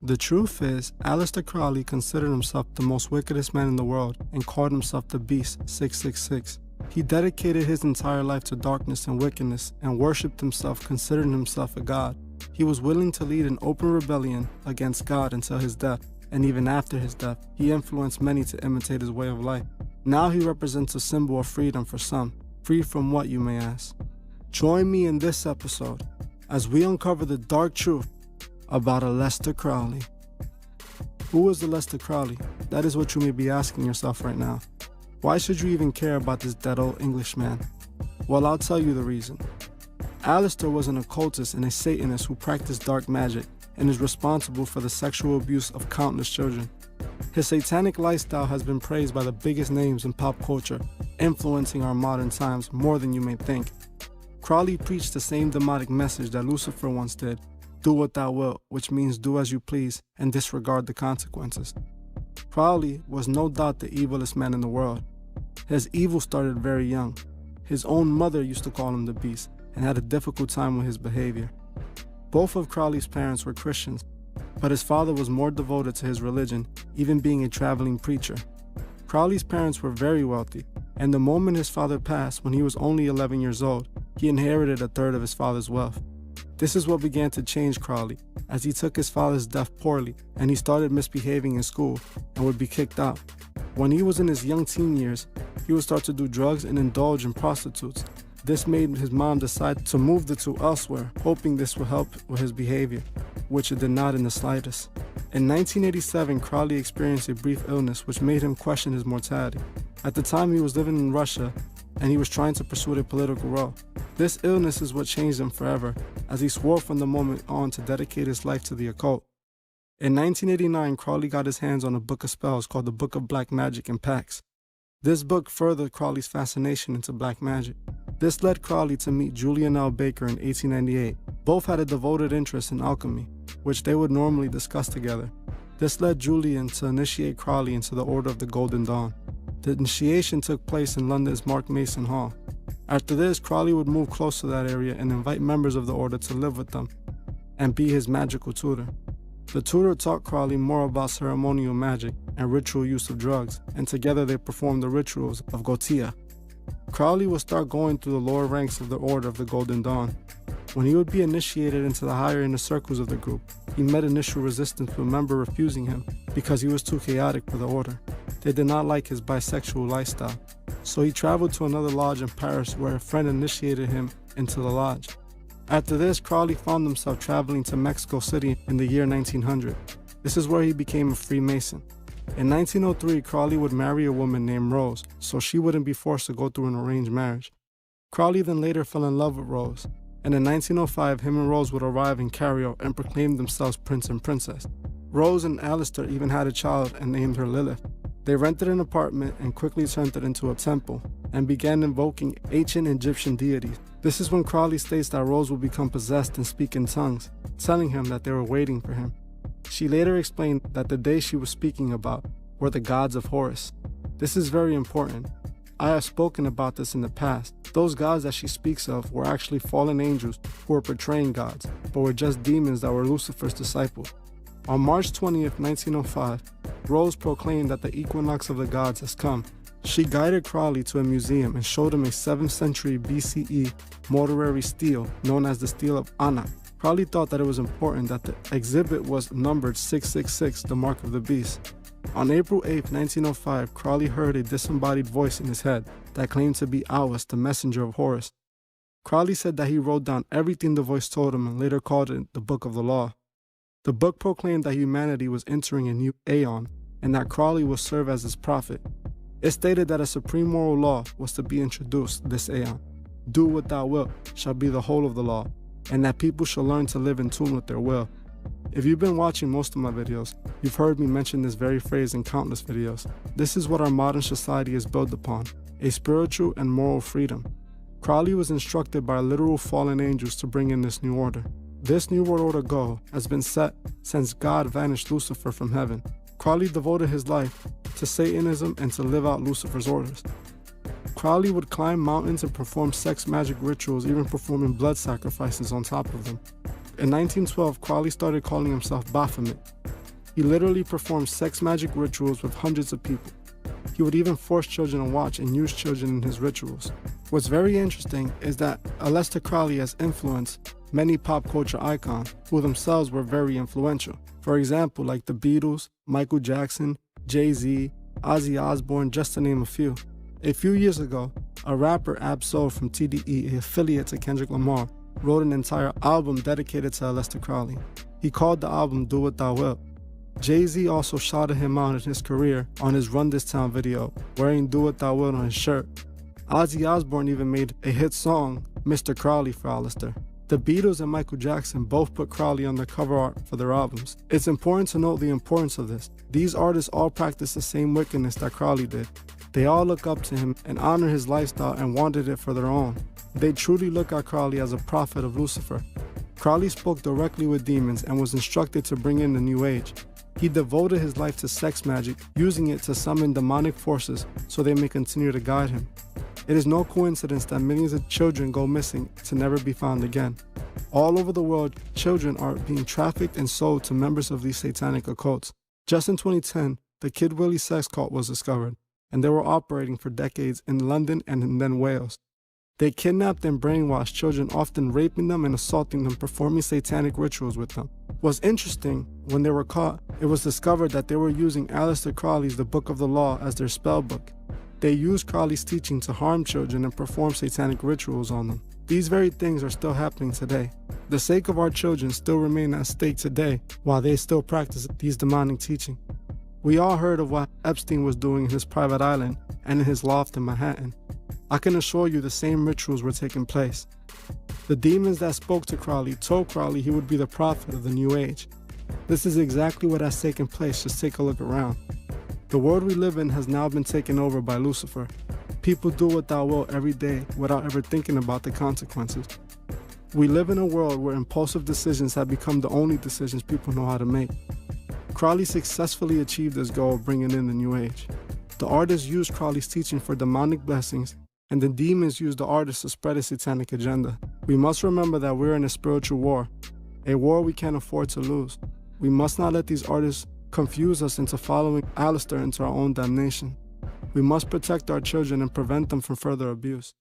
The truth is, Aleister Crowley considered himself the most wickedest man in the world and called himself the Beast 666. He dedicated his entire life to darkness and wickedness and worshipped himself, considering himself a god. He was willing to lead an open rebellion against God until his death, and even after his death, he influenced many to imitate his way of life. Now he represents a symbol of freedom for some. Free from what, you may ask? Join me in this episode as we uncover the dark truth about Aleister Crowley. Who is Aleister Crowley? That is what you may be asking yourself right now. Why should you even care about this dead old Englishman? Well, I'll tell you the reason. Aleister was an occultist and a Satanist who practiced dark magic and is responsible for the sexual abuse of countless children. His satanic lifestyle has been praised by the biggest names in pop culture, influencing our modern times more than you may think. Crowley preached the same demonic message that Lucifer once did: do what thou wilt, which means do as you please and disregard the consequences. Crowley was no doubt the evilest man in the world. His evil started very young. His own mother used to call him the Beast and had a difficult time with his behavior. Both of Crowley's parents were Christians, but his father was more devoted to his religion, even being a traveling preacher. Crowley's parents were very wealthy, and the moment his father passed, when he was only 11 years old, he inherited a third of his father's wealth. This is what began to change Crowley, as he took his father's death poorly and he started misbehaving in school and would be kicked out. When he was in his young teen years, he would start to do drugs and indulge in prostitutes. This made his mom decide to move the two elsewhere, hoping this would help with his behavior, which it did not in the slightest. In 1987, Crowley experienced a brief illness which made him question his mortality. At the time, he was living in Russia and he was trying to pursue a political role. This illness is what changed him forever, as he swore from the moment on to dedicate his life to the occult. In 1989, Crowley got his hands on a book of spells called the Book of Black Magic and Pacts. This book furthered Crowley's fascination into black magic. This led Crowley to meet Julian L. Baker in 1898. Both had a devoted interest in alchemy, which they would normally discuss together. This led Julian to initiate Crowley into the Order of the Golden Dawn. The initiation took place in London's Mark Mason Hall. After this, Crowley would move close to that area and invite members of the order to live with them and be his magical tutor. The tutor taught Crowley more about ceremonial magic and ritual use of drugs, and together they performed the rituals of Gotia. Crowley would start going through the lower ranks of the Order of the Golden Dawn. When he would be initiated into the higher inner circles of the group, he met initial resistance with a member refusing him because he was too chaotic for the order. They did not like his bisexual lifestyle, so he traveled to another lodge in Paris where a friend initiated him into the lodge. After this, Crowley found himself traveling to Mexico City in the year 1900. This is where he became a Freemason. In 1903, Crowley would marry a woman named Rose, so she wouldn't be forced to go through an arranged marriage. Crowley then later fell in love with Rose, and in 1905, him and Rose would arrive in Cairo and proclaim themselves Prince and Princess. Rose and Aleister even had a child and named her Lilith. They rented an apartment and quickly turned it into a temple and began invoking ancient Egyptian deities. This is when Crowley states that Rose would become possessed and speak in tongues, telling him that they were waiting for him. She later explained that the day she was speaking about were the gods of Horus. This is very important. I have spoken about this in the past. Those gods that she speaks of were actually fallen angels who were portraying gods, but were just demons that were Lucifer's disciples. On March 20th, 1905, Rose proclaimed that the equinox of the gods has come. She guided Crowley to a museum and showed him a 7th century BCE mortuary stele known as the Stele of Anak. Crowley thought that it was important that the exhibit was numbered 666, the mark of the beast. On April 8, 1905, Crowley heard a disembodied voice in his head that claimed to be Awis, the messenger of Horus. Crowley said that he wrote down everything the voice told him and later called it the Book of the Law. The book proclaimed that humanity was entering a new aeon and that Crowley would serve as his prophet. It stated that a supreme moral law was to be introduced this aeon. Do what thou wilt shall be the whole of the law, and that people shall learn to live in tune with their will. If you've been watching most of my videos, you've heard me mention this very phrase in countless videos. This is what our modern society is built upon, a spiritual and moral freedom. Crowley was instructed by literal fallen angels to bring in this new order. This New World Order goal has been set since God vanished Lucifer from heaven. Crowley devoted his life to Satanism and to live out Lucifer's orders. Crowley would climb mountains and perform sex magic rituals, even performing blood sacrifices on top of them. In 1912, Crowley started calling himself Baphomet. He literally performed sex magic rituals with hundreds of people. He would even force children to watch and use children in his rituals. What's very interesting is that Aleister Crowley has influenced many pop culture icons who themselves were very influential. For example, like the Beatles, Michael Jackson, Jay-Z, Ozzy Osbourne, just to name a few. A few years ago, a rapper, Ab-Soul from TDE, a affiliate to Kendrick Lamar, wrote an entire album dedicated to Aleister Crowley. He called the album Do What Thou Wilt. Jay-Z also shouted him out in his career on his Run This Town video, wearing Do What Thou Wilt on his shirt. Ozzy Osbourne even made a hit song, Mr. Crowley, for Aleister. The Beatles and Michael Jackson both put Crowley on their cover art for their albums. It's important to note the importance of this. These artists all practice the same wickedness that Crowley did. They all look up to him and honor his lifestyle and wanted it for their own. They truly look at Crowley as a prophet of Lucifer. Crowley spoke directly with demons and was instructed to bring in the New Age. He devoted his life to sex magic, using it to summon demonic forces so they may continue to guide him. It is no coincidence that millions of children go missing to never be found again. All over the world, children are being trafficked and sold to members of these satanic occults. Just in 2010, the Kid Willie sex cult was discovered, and they were operating for decades in London and then Wales. They kidnapped and brainwashed children, often raping them and assaulting them, performing satanic rituals with them. What's interesting, when they were caught, it was discovered that they were using Aleister Crowley's The Book of the Law as their spell book. They used Crowley's teaching to harm children and perform satanic rituals on them. These very things are still happening today. The sake of our children still remain at stake today while they still practice these demonic teaching. We all heard of what Epstein was doing in his private island and in his loft in Manhattan. I can assure you the same rituals were taking place. The demons that spoke to Crowley told Crowley he would be the prophet of the New Age. This is exactly what has taken place. Just take a look around. The world we live in has now been taken over by Lucifer. People do what thou wilt every day without ever thinking about the consequences. We live in a world where impulsive decisions have become the only decisions people know how to make. Crowley successfully achieved his goal of bringing in the New Age. The artists used Crowley's teaching for demonic blessings, and the demons used the artists to spread a satanic agenda. We must remember that we're in a spiritual war, a war we can't afford to lose. We must not let these artists confuse us into following Aleister into our own damnation. We must protect our children and prevent them from further abuse.